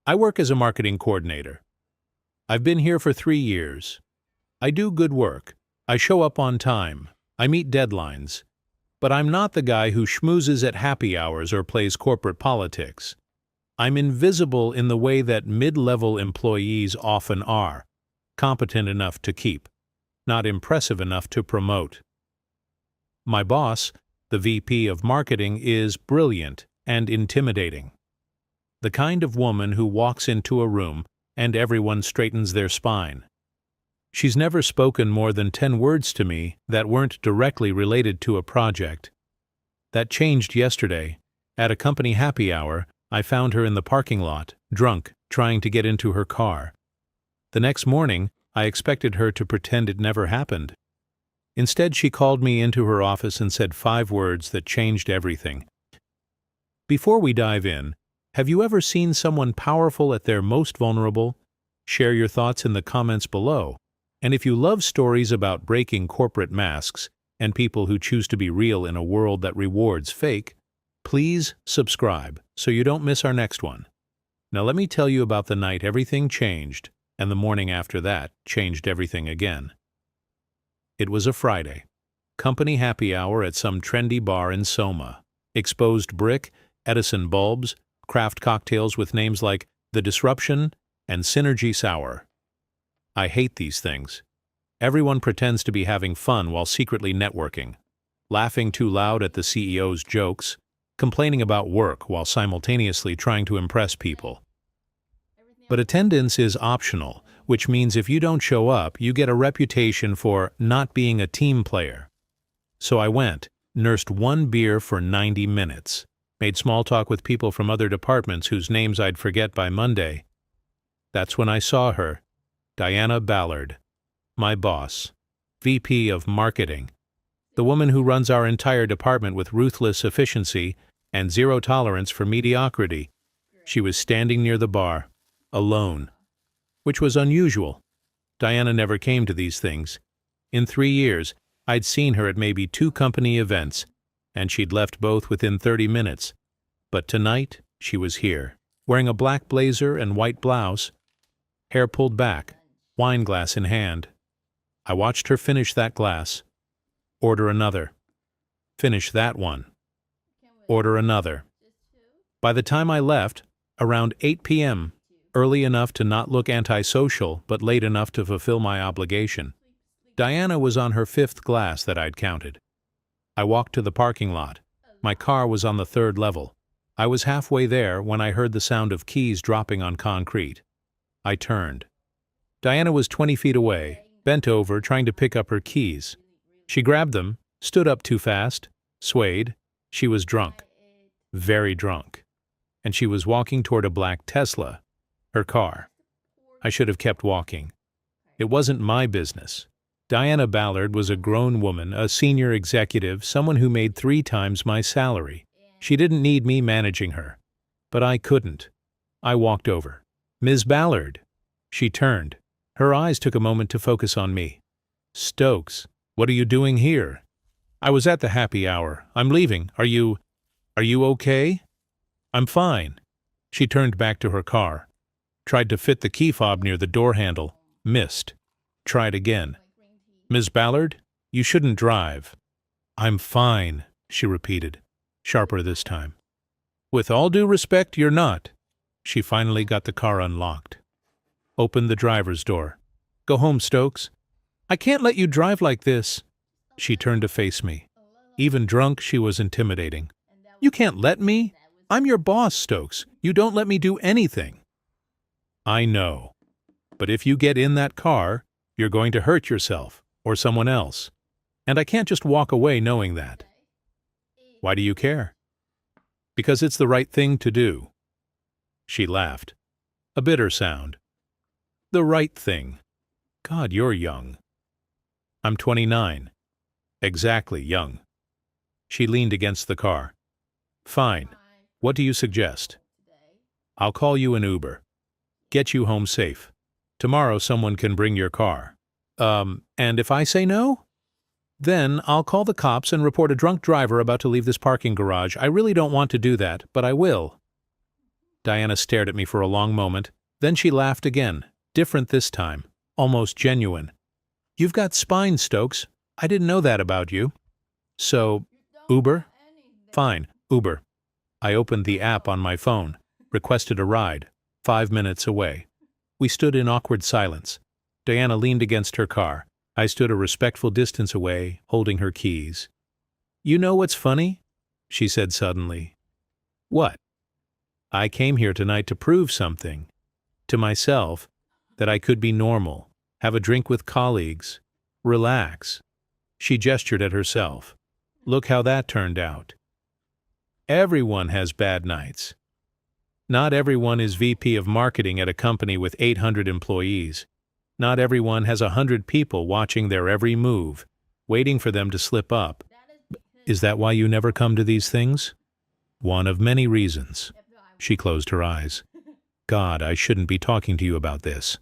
I work as a marketing coordinator. I've been here for 3 years. I do good work. I show up on time. I meet deadlines. But I'm not the guy who schmoozes at happy hours or plays corporate politics. I'm invisible in the way that mid-level employees often are, competent enough to keep, not impressive enough to promote. My boss, the VP of Marketing, is brilliant and intimidating. The kind of woman who walks into a room and everyone straightens their spine. She's never spoken more than 10 words to me that weren't directly related to a project. That changed yesterday. At a company happy hour, I found her in the parking lot, drunk, trying to get into her car. The next morning, I expected her to pretend it never happened. Instead, she called me into her office and said 5 words that changed everything. Before we dive in, have you ever seen someone powerful at their most vulnerable? Share your thoughts in the comments below. And if you love stories about breaking corporate masks and people who choose to be real in a world that rewards fake, please subscribe so you don't miss our next one. Now let me tell you about the night everything changed, and the morning after that changed everything again. It was a Friday. Company happy hour at some trendy bar in Soma. Exposed brick, Edison bulbs, craft cocktails with names like The Disruption and Synergy Sour. I hate these things. Everyone pretends to be having fun while secretly networking, laughing too loud at the CEO's jokes, complaining about work while simultaneously trying to impress people. But attendance is optional, which means if you don't show up, you get a reputation for not being a team player. So I went, nursed 1 beer for 90 minutes, made small talk with people from other departments whose names I'd forget by Monday. That's when I saw her. Diana Ballard, my boss, VP of Marketing, the woman who runs our entire department with ruthless efficiency and zero tolerance for mediocrity. She was standing near the bar, alone, which was unusual. Diana never came to these things. In 3 years, I'd seen her at maybe 2 company events, and she'd left both within 30 minutes. But tonight, she was here, wearing a black blazer and white blouse, hair pulled back, wine glass in hand. I watched her finish that glass, order another, finish that one, order another. By the time I left, around 8 p.m., early enough to not look antisocial, but late enough to fulfill my obligation, Diana was on her 5th glass that I'd counted. I walked to the parking lot. My car was on the 3rd level. I was halfway there when I heard the sound of keys dropping on concrete. I turned. Diana was 20 feet away, bent over, trying to pick up her keys. She grabbed them, stood up too fast, swayed. She was drunk. Very drunk. And she was walking toward a black Tesla, her car. I should have kept walking. It wasn't my business. Diana Ballard was a grown woman, a senior executive, someone who made 3 times my salary. She didn't need me managing her. But I couldn't. I walked over. "Ms. Ballard." She turned. Her eyes took a moment to focus on me. "Stokes, what are you doing here?" "I was at the happy hour. I'm leaving. Are you okay?" "I'm fine." She turned back to her car. Tried to fit the key fob near the door handle. Missed. Tried again. "Ms. Ballard, you shouldn't drive." "I'm fine," she repeated, sharper this time. "With all due respect, you're not." She finally got the car unlocked. Opened the driver's door. "Go home, Stokes." "I can't let you drive like this." She turned to face me. Even drunk, she was intimidating. "You can't let me. I'm your boss, Stokes. You don't let me do anything." "I know. But if you get in that car, you're going to hurt yourself or someone else. And I can't just walk away knowing that." "Why do you care?" "Because it's the right thing to do." She laughed. A bitter sound. "The right thing. God, you're young." "I'm 29. Exactly young." She leaned against the car. "Fine. What do you suggest?" "I'll call you an Uber. Get you home safe. Tomorrow someone can bring your car." And if I say no?" "Then I'll call the cops and report a drunk driver about to leave this parking garage. I really don't want to do that, but I will." Diana stared at me for a long moment. Then she laughed again, different this time, almost genuine. You've got spine, Stokes. I didn't know that about you. So, Uber? Fine, Uber. I opened the app on my phone, requested a ride, 5 minutes away. We stood in awkward silence. Diana leaned against her car. I stood a respectful distance away, holding her keys. You know what's funny? She said suddenly. What? I came here tonight to prove something. To myself, that I could be normal, have a drink with colleagues, relax. She gestured at herself. Look how that turned out. Everyone has bad nights. Not everyone is VP of marketing at a company with 800 employees. Not everyone has 100 people watching their every move, waiting for them to slip up. Is that why you never come to these things? One of many reasons. She closed her eyes. God, I shouldn't be talking to you about this.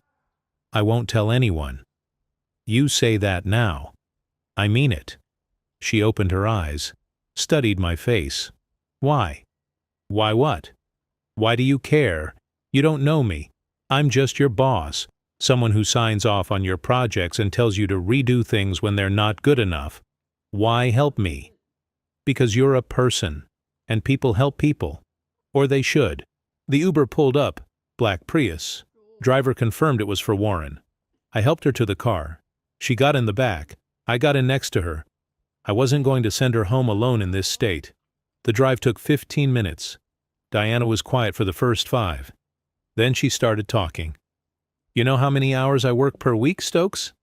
I won't tell anyone. You say that now. I mean it. She opened her eyes, studied my face. Why? Why what? Why do you care? You don't know me. I'm just your boss, someone who signs off on your projects and tells you to redo things when they're not good enough. Why help me? Because you're a person, and people help people. Or they should. The Uber pulled up, black Prius. Driver confirmed it was for Warren. I helped her to the car. She got in the back. I got in next to her. I wasn't going to send her home alone in this state. The drive took 15 minutes. Diana was quiet for the first 5. Then she started talking. You know how many hours I work per week, Stokes?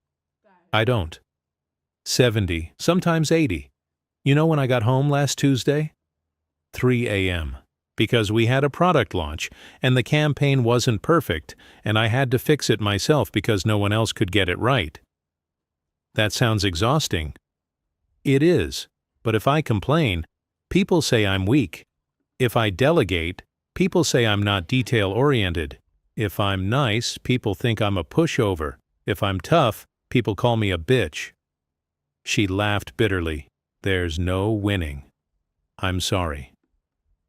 I don't. 70, sometimes 80. You know when I got home last Tuesday? 3 a.m. Because we had a product launch, and the campaign wasn't perfect, and I had to fix it myself because no one else could get it right. That sounds exhausting. It is, but if I complain, people say I'm weak. If I delegate, people say I'm not detail-oriented. If I'm nice, people think I'm a pushover. If I'm tough, people call me a bitch. She laughed bitterly. There's no winning. I'm sorry.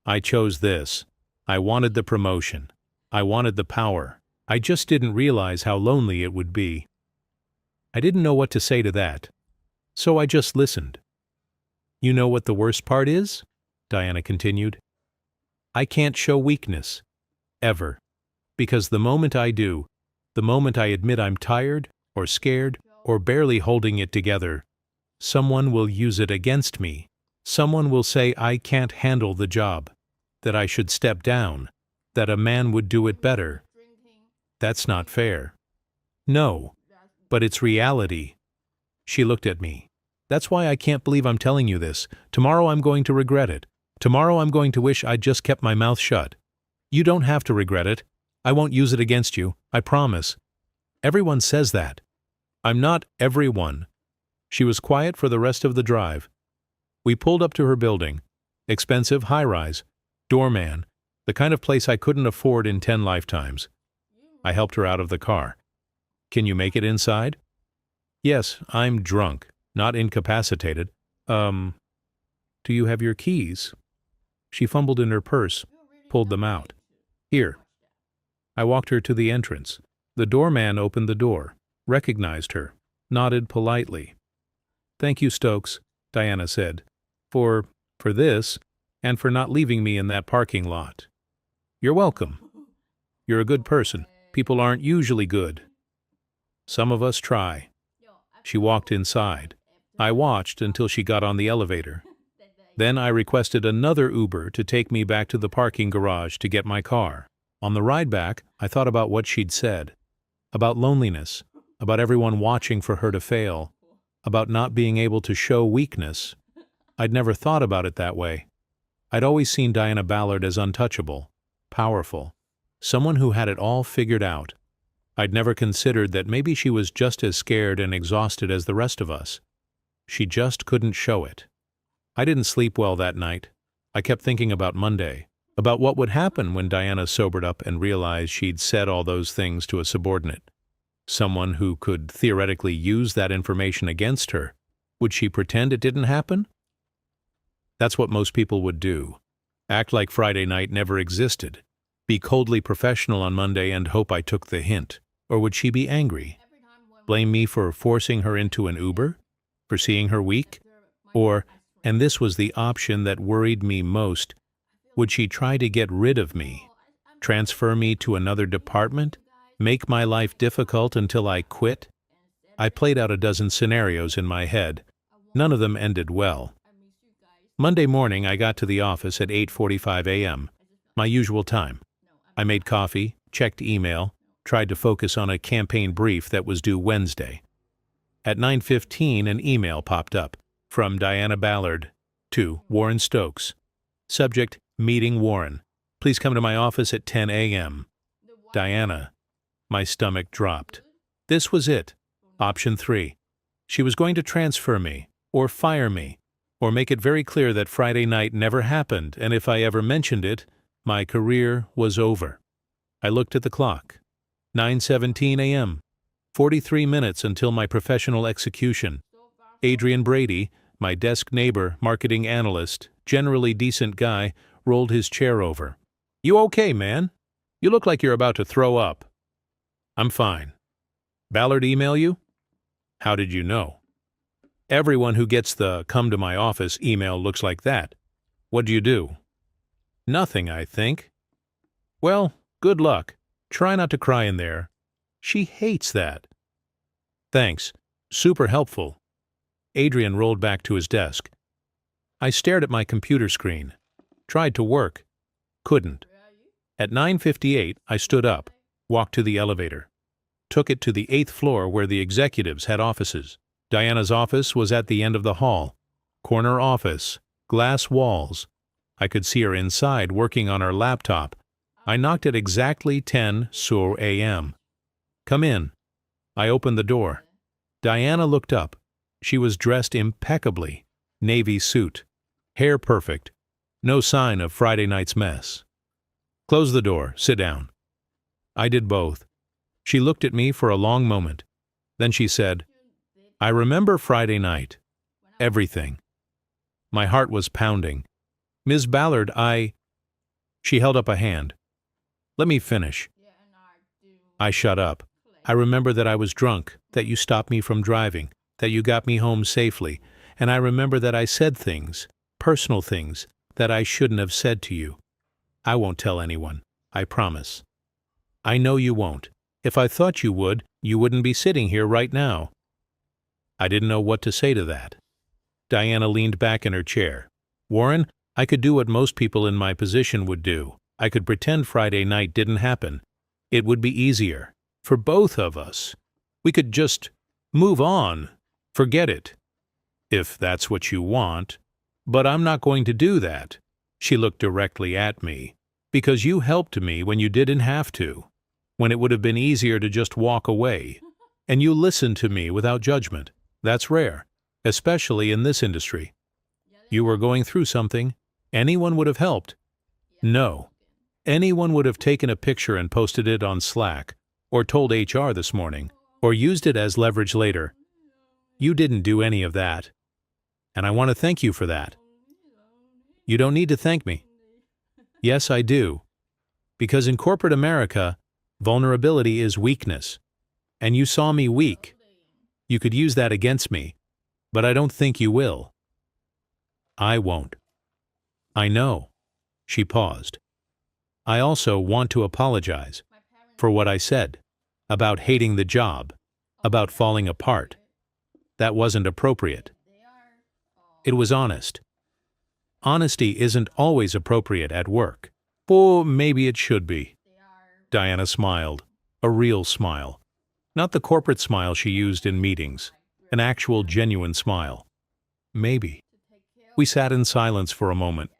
I chose this. I wanted the promotion. I wanted the power. I just didn't realize how lonely it would be. I didn't know what to say to that. So I just listened. You know what the worst part is? Diana continued. I can't show weakness. Ever. Because the moment I do, the moment I admit I'm tired, or scared, or barely holding it together, someone will use it against me. Someone will say I can't handle the job, that I should step down, that a man would do it better. That's not fair. No, but it's reality. She looked at me. That's why I can't believe I'm telling you this. Tomorrow I'm going to regret it. Tomorrow I'm going to wish I'd just kept my mouth shut. You don't have to regret it. I won't use it against you, I promise. Everyone says that. I'm not everyone. She was quiet for the rest of the drive. We pulled up to her building. Expensive high-rise. Doorman. The kind of place I couldn't afford in 10 lifetimes. I helped her out of the car. Can you make it inside? Yes, I'm drunk, not incapacitated. Do you have your keys? She fumbled in her purse, pulled them out. Here. I walked her to the entrance. The doorman opened the door, recognized her, nodded politely. Thank you, Stokes, Diana said, for this, and for not leaving me in that parking lot. You're welcome. You're a good person. People aren't usually good. Some of us try. She walked inside. I watched until she got on the elevator. Then I requested another Uber to take me back to the parking garage to get my car. On the ride back, I thought about what she'd said. About loneliness. About everyone watching for her to fail. About not being able to show weakness. I'd never thought about it that way. I'd always seen Diana Ballard as untouchable, powerful, someone who had it all figured out. I'd never considered that maybe she was just as scared and exhausted as the rest of us. She just couldn't show it. I didn't sleep well that night. I kept thinking about Monday, about what would happen when Diana sobered up and realized she'd said all those things to a subordinate. Someone who could theoretically use that information against her. Would she pretend it didn't happen? That's what most people would do. Act like Friday night never existed. Be coldly professional on Monday and hope I took the hint? Or would she be angry? Blame me for forcing her into an Uber? For seeing her weak? Or, and this was the option that worried me most, would she try to get rid of me? Transfer me to another department? Make my life difficult until I quit? I played out a dozen scenarios in my head. None of them ended well. Monday morning, I got to the office at 8:45 a.m., my usual time. I made coffee, checked email, tried to focus on a campaign brief that was due Wednesday. At 9:15, an email popped up from Diana Ballard to Warren Stokes. Subject, Meeting Warren. Please come to my office at 10 a.m. Diana. My stomach dropped. This was it. Option 3. She was going to transfer me, or fire me, or make it very clear that Friday night never happened, and if I ever mentioned it, my career was over. I looked at the clock. 9:17 a.m. 43 minutes until my professional execution. Adrian Brady, my desk neighbor, marketing analyst, generally decent guy, rolled his chair over. You okay, man? You look like you're about to throw up. I'm fine. Ballard email you? How did you know? Everyone who gets the come to my office email looks like that. What'd you do? Nothing, I think. Well, good luck. Try not to cry in there. She hates that. Thanks. Super helpful. Adrian rolled back to his desk. I stared at my computer screen. Tried to work. Couldn't. At 9:58, I stood up, walked to the elevator. Took it to the 8th floor where the executives had offices. Diana's office was at the end of the hall. Corner office. Glass walls. I could see her inside working on her laptop. I knocked at exactly 10 a.m. Come in. I opened the door. Diana looked up. She was dressed impeccably. Navy suit. Hair perfect. No sign of Friday night's mess. Close the door. Sit down. I did both. She looked at me for a long moment. Then she said, I remember Friday night. Everything. My heart was pounding. Ms. Ballard, She held up a hand. Let me finish. I shut up. I remember that I was drunk, that you stopped me from driving, that you got me home safely, and I remember that I said things, personal things, that I shouldn't have said to you. I won't tell anyone. I promise. I know you won't. If I thought you would, you wouldn't be sitting here right now. I didn't know what to say to that. Diana leaned back in her chair. Warren, I could do what most people in my position would do. I could pretend Friday night didn't happen. It would be easier. For both of us. We could just move on. Forget it. If that's what you want. But I'm not going to do that. She looked directly at me. Because you helped me when you didn't have to. When it would have been easier to just walk away. And you listened to me without judgment. That's rare. Especially in this industry. You were going through something. Anyone would have helped. No. Anyone would have taken a picture and posted it on Slack, or told HR this morning, or used it as leverage later. You didn't do any of that. And I want to thank you for that. You don't need to thank me. Yes, I do. Because in corporate America, vulnerability is weakness. And you saw me weak. You could use that against me, but I don't think you will. I won't. I know. She paused. I also want to apologize for what I said about hating the job, about falling apart. That wasn't appropriate. It was honest. Honesty isn't always appropriate at work. Or maybe it should be. Diana smiled, a real smile. Not the corporate smile she used in meetings, an actual genuine smile. Maybe. We sat in silence for a moment.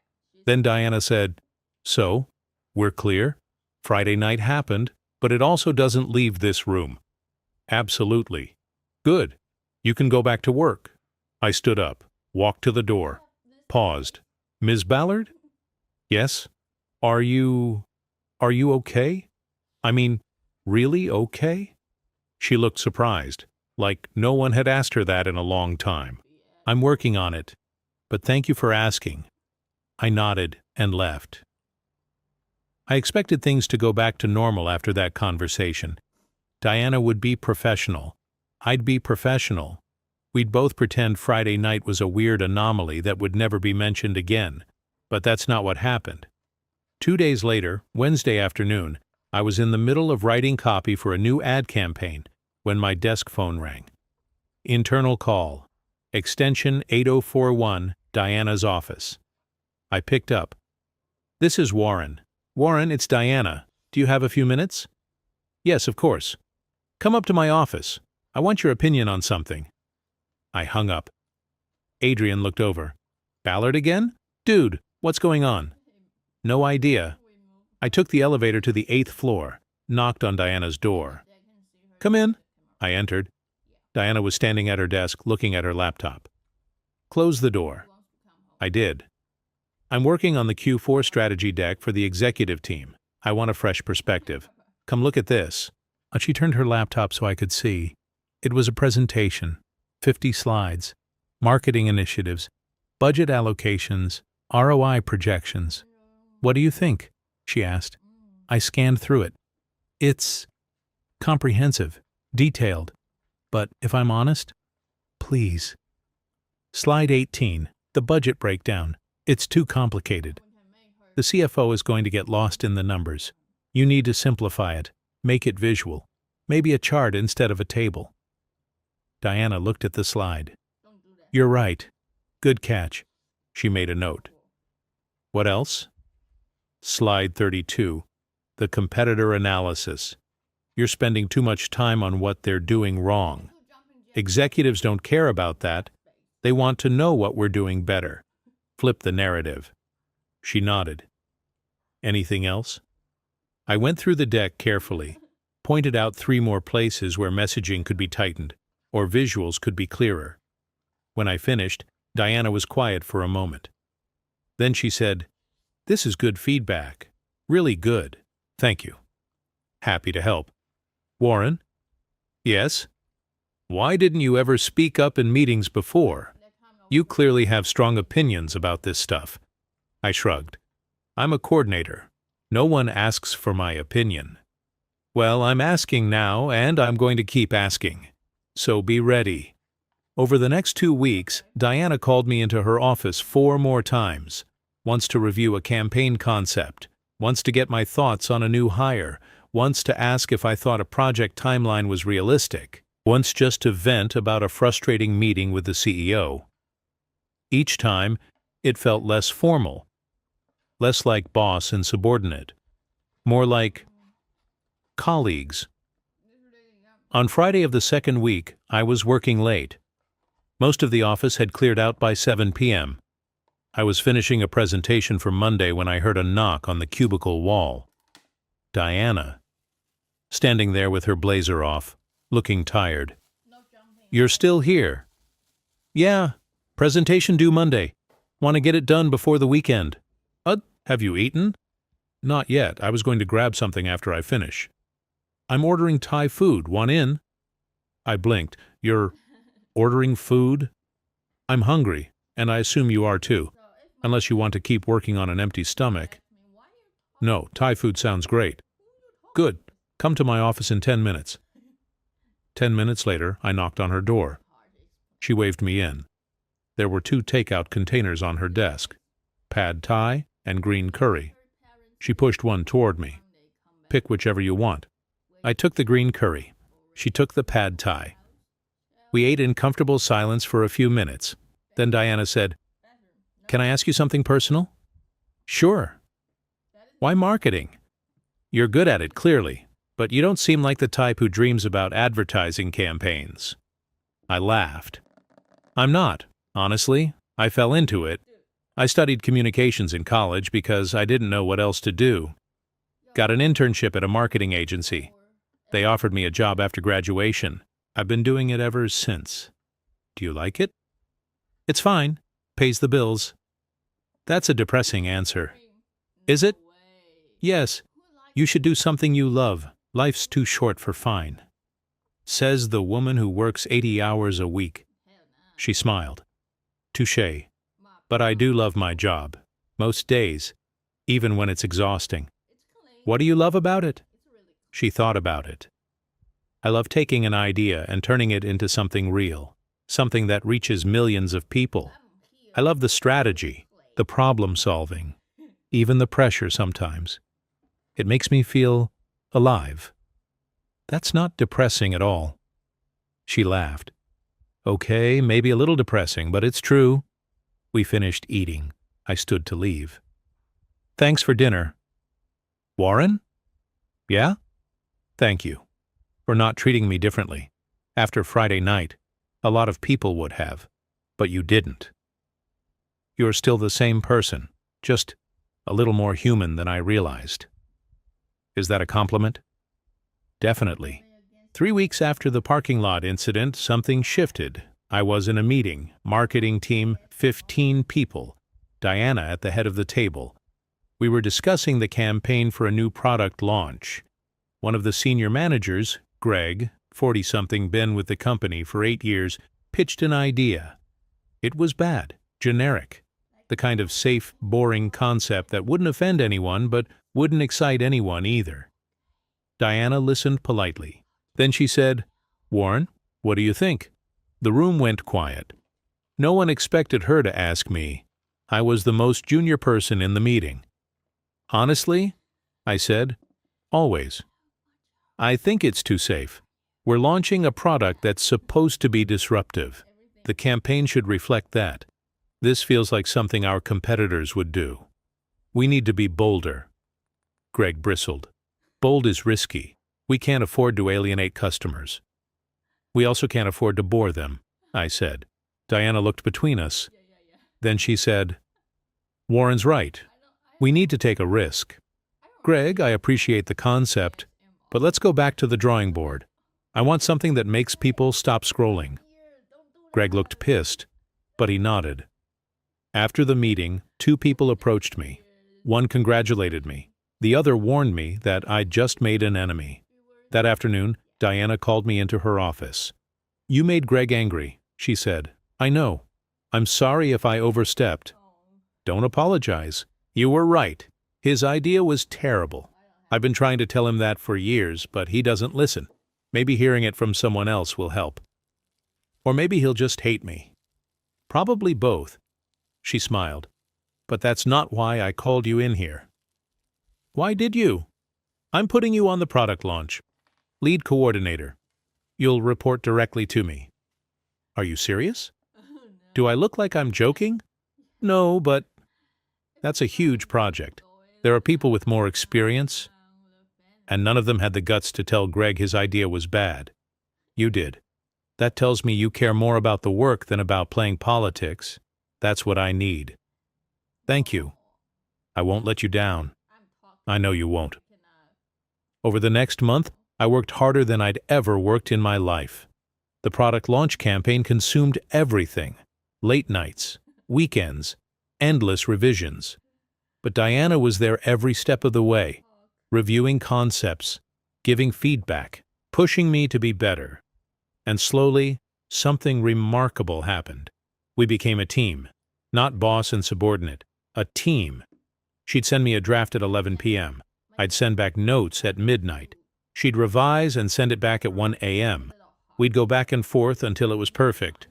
Then Diana said, So, we're clear? Friday night happened, but it also doesn't leave this room. Absolutely. Good. You can go back to work. I stood up, walked to the door, paused. Ms. Ballard? Yes? Are you okay? I mean, really okay? She looked surprised, like no one had asked her that in a long time. I'm working on it, but thank you for asking. I nodded and left. I expected things to go back to normal after that conversation. Diana would be professional. I'd be professional. We'd both pretend Friday night was a weird anomaly that would never be mentioned again. But that's not what happened. 2 days later, Wednesday afternoon, I was in the middle of writing copy for a new ad campaign when my desk phone rang. Internal call. Extension 8041, Diana's office. I picked up. "This is Warren. Warren, it's Diana. Do you have a few minutes?" "Yes, of course. Come up to my office. I want your opinion on something." I hung up. Adrian looked over. "Ballard again? Dude, what's going on?" "No idea." I took the elevator to the 8th floor, knocked on Diana's door. "Come in." I entered. Diana was standing at her desk, looking at her laptop. "Close the door." I did. "I'm working on the Q4 strategy deck for the executive team. I want a fresh perspective. Come look at this." She turned her laptop so I could see. It was a presentation, 50 slides, marketing initiatives, budget allocations, ROI projections. "What do you think?" she asked. I scanned through it. It's comprehensive, detailed, but if I'm honest, please. Slide 18, the budget breakdown. It's too complicated. The CFO is going to get lost in the numbers. You need to simplify it, make it visual, maybe a chart instead of a table. Diana looked at the slide. "You're right. Good catch." She made a note. "What else?" Slide 32, the competitor analysis. You're spending too much time on what they're doing wrong. Executives don't care about that. They want to know what we're doing better. Flip the narrative." She nodded. "Anything else?" I went through the deck carefully, pointed out 3 more places where messaging could be tightened, or visuals could be clearer. When I finished, Diana was quiet for a moment. Then she said, "This is good feedback. Really good. Thank you." "Happy to help." "Warren?" "Yes?" "Why didn't you ever speak up in meetings before? You clearly have strong opinions about this stuff." I shrugged. "I'm a coordinator. No one asks for my opinion." "Well, I'm asking now, and I'm going to keep asking. So be ready." Over the next 2 weeks, Diana called me into her office 4 more times. Once to review a campaign concept, once to get my thoughts on a new hire, once to ask if I thought a project timeline was realistic, once just to vent about a frustrating meeting with the CEO. Each time, it felt less formal, less like boss and subordinate, more like colleagues. On Friday of the 2nd week, I was working late. Most of the office had cleared out by 7 p.m. I was finishing a presentation for Monday when I heard a knock on the cubicle wall. Diana, standing there with her blazer off, looking tired. "You're still here?" "Yeah, presentation due Monday. Want to get it done before the weekend." Have you eaten?" "Not yet. I was going to grab something after I finish." "I'm ordering Thai food. Want in?" I blinked. "You're ordering food?" "I'm hungry, and I assume you are too, unless you want to keep working on an empty stomach." "No, Thai food sounds great." "Good. Come to my office in 10 minutes. 10 minutes later, I knocked on her door. She waved me in. There were 2 takeout containers on her desk, pad thai and green curry. She pushed one toward me. "Pick whichever you want." I took the green curry. She took the pad thai. We ate in comfortable silence for a few minutes. Then Diana said, "Can I ask you something personal?" "Sure." "Why marketing? You're good at it, clearly, but you don't seem like the type who dreams about advertising campaigns." I laughed. "I'm not, honestly. I fell into it. I studied communications in college because I didn't know what else to do. Got an internship at a marketing agency. They offered me a job after graduation. I've been doing it ever since." "Do you like it?" "It's fine. Pays the bills." That's a depressing answer. "Is it?" "Yes. You should do something you love. Life's too short for fine." Says the woman who works 80 hours a week. She smiled. "Touché. But I do love my job. Most days, even when it's exhausting." What do you love about it? She thought about it. I love taking an idea and turning it into something real, something that reaches millions of people. I love the strategy, the problem solving, even the pressure sometimes. It makes me feel alive. That's not depressing at all. She laughed. Okay, maybe a little depressing, but it's true. We finished eating. I stood to leave. Thanks for dinner. Warren? Yeah? Thank you for not treating me differently. After Friday night, a lot of people would have, but you didn't. You're still the same person, just a little more human than I realized. Is that a compliment? Definitely. 3 weeks after the parking lot incident, something shifted. I was in a meeting, marketing team, 15 people, Diana at the head of the table. We were discussing the campaign for a new product launch. One of the senior managers, Greg, 40-something, been with the company for 8 years, pitched an idea. It was bad, generic, the kind of safe, boring concept that wouldn't offend anyone but wouldn't excite anyone either. Diana listened politely. Then she said, Warren, what do you think? The room went quiet. No one expected her to ask me. I was the most junior person in the meeting. Honestly, I said, always. I think it's too safe. We're launching a product that's supposed to be disruptive. The campaign should reflect that. This feels like something our competitors would do. We need to be bolder. Greg bristled. Bold is risky. We can't afford to alienate customers. We also can't afford to bore them, I said. Diana looked between us. Then she said, Warren's right. We need to take a risk. Greg, I appreciate the concept, but let's go back to the drawing board. I want something that makes people stop scrolling. Greg looked pissed, but he nodded. After the meeting, 2 people approached me. One congratulated me. The other warned me that I'd just made an enemy. That afternoon, Diana called me into her office. You made Greg angry, she said. I know. I'm sorry if I overstepped. Don't apologize. You were right. His idea was terrible. I've been trying to tell him that for years, but he doesn't listen. Maybe hearing it from someone else will help. Or maybe he'll just hate me. Probably both. She smiled. But that's not why I called you in here. Why did you? I'm putting you on the product launch. Lead coordinator. You'll report directly to me. Are you serious? Do I look like I'm joking? No, but that's a huge project. There are people with more experience, and none of them had the guts to tell Greg his idea was bad. You did. That tells me you care more about the work than about playing politics. That's what I need. Thank you. I won't let you down. I know you won't. Over the next month, I worked harder than I'd ever worked in my life. The product launch campaign consumed everything. Late nights, weekends, endless revisions. But Diana was there every step of the way, reviewing concepts, giving feedback, pushing me to be better. And slowly, something remarkable happened. We became a team, not boss and subordinate, a team. She'd send me a draft at 11 p.m. I'd send back notes at midnight. She'd revise and send it back at 1 a.m. We'd go back and forth until it was perfect.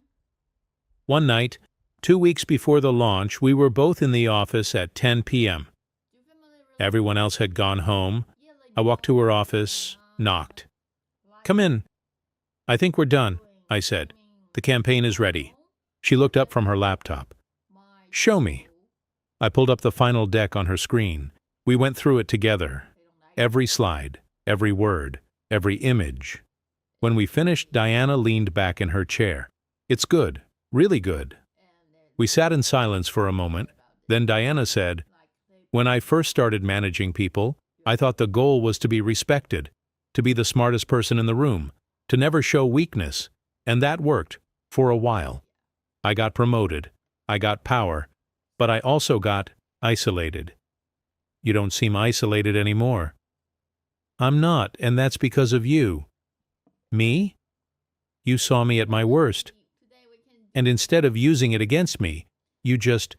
One night, 2 weeks before the launch, we were both in the office at 10 p.m. Everyone else had gone home. I walked to her office, knocked. Come in. I think we're done, I said. The campaign is ready. She looked up from her laptop. Show me. I pulled up the final deck on her screen. We went through it together. Every slide, every word, every image. When we finished, Diana leaned back in her chair. It's good, really good. We sat in silence for a moment. Then Diana said, When I first started managing people, I thought the goal was to be respected, to be the smartest person in the room, to never show weakness, and that worked, for a while. I got promoted, I got power, but I also got isolated. You don't seem isolated anymore. I'm not, and that's because of you. Me? You saw me at my worst, and instead of using it against me, you just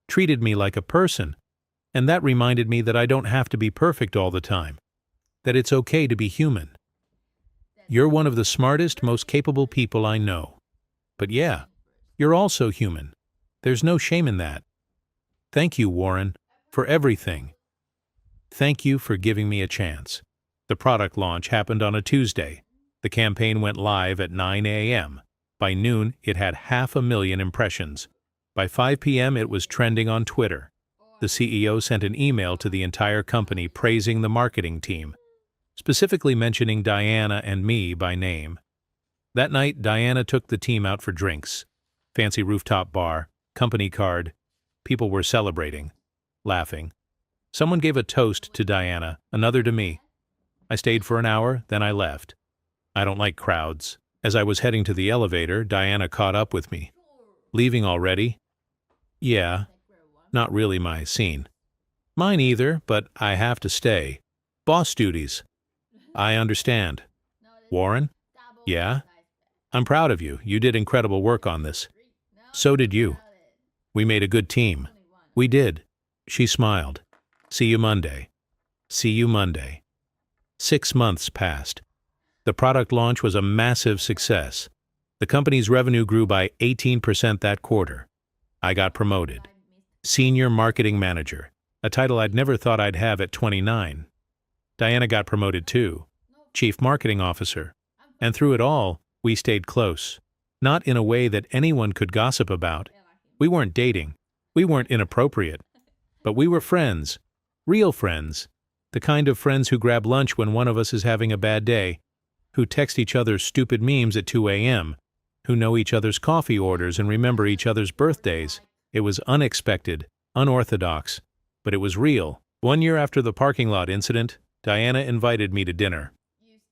treated me like a person, And that reminded me that I don't have to be perfect all the time, that it's okay to be human. You're one of the smartest, most capable people I know. But yeah, you're also human. There's no shame in that. Thank you, Warren, for everything. Thank you for giving me a chance. The product launch happened on a Tuesday. The campaign went live at 9 a.m. By noon, it had 500,000 impressions. By 5 p.m., it was trending on Twitter. The CEO sent an email to the entire company praising the marketing team, specifically mentioning Diana and me by name. That night, Diana took the team out for drinks. Fancy rooftop bar, company card. People were celebrating, laughing. Someone gave a toast to Diana, another to me. I stayed for an hour, then I left. I don't like crowds. As I was heading to the elevator, Diana caught up with me. Leaving already? Yeah, not really my scene. Mine either, but I have to stay. Boss duties. I understand. Warren? Yeah? I'm proud of you. You did incredible work on this. So did you. We made a good team. We did. She smiled. See you Monday. See you Monday. 6 months passed. The product launch was a massive success. The company's revenue grew by 18% that quarter. I got promoted. Senior Marketing Manager, a title I'd never thought I'd have at 29. Diana got promoted too. Chief Marketing Officer. And through it all, we stayed close. Not in a way that anyone could gossip about. We weren't dating. We weren't inappropriate. But we were friends. Real friends. The kind of friends who grab lunch when one of us is having a bad day, who text each other stupid memes at 2 a.m., who know each other's coffee orders and remember each other's birthdays. It was unexpected, unorthodox, but it was real. 1 year after the parking lot incident, Diana invited me to dinner.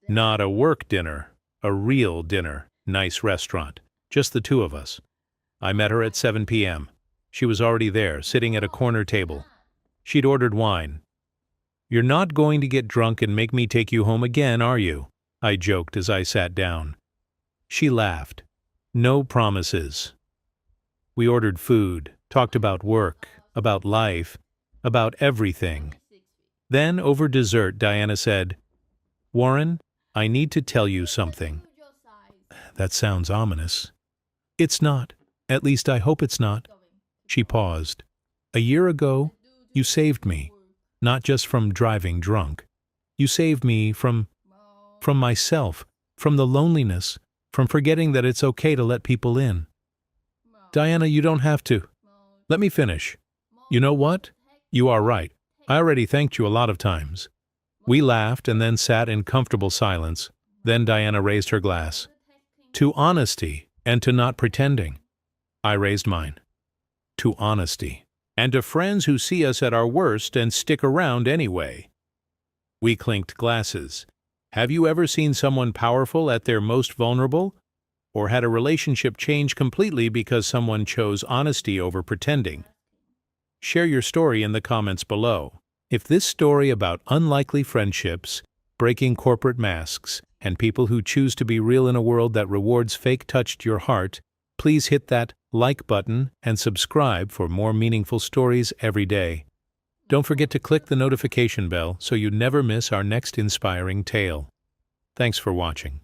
Not a work dinner, a real dinner, nice restaurant, just the two of us. I met her at 7 p.m. She was already there, sitting at a corner table. She'd ordered wine. You're not going to get drunk and make me take you home again, are you? I joked as I sat down. She laughed. No promises. We ordered food, talked about work, about life, about everything. Then, over dessert, Diana said, Warren, I need to tell you something. That sounds ominous. It's not. At least I hope it's not. She paused. A year ago, you saved me, not just from driving drunk. You saved me from myself, from the loneliness, from forgetting that it's okay to let people in. Diana, you don't have to. Let me finish. You know what? You are right. I already thanked you a lot of times. We laughed and then sat in comfortable silence. Then Diana raised her glass. To honesty and to not pretending. I raised mine. To honesty. And to friends who see us at our worst and stick around anyway. We clinked glasses. Have you ever seen someone powerful at their most vulnerable? Or had a relationship change completely because someone chose honesty over pretending? Share your story in the comments below. If this story about unlikely friendships, breaking corporate masks, and people who choose to be real in a world that rewards fake touched your heart, please hit that like button and subscribe for more meaningful stories every day. Don't forget to click the notification bell so you never miss our next inspiring tale. Thanks for watching.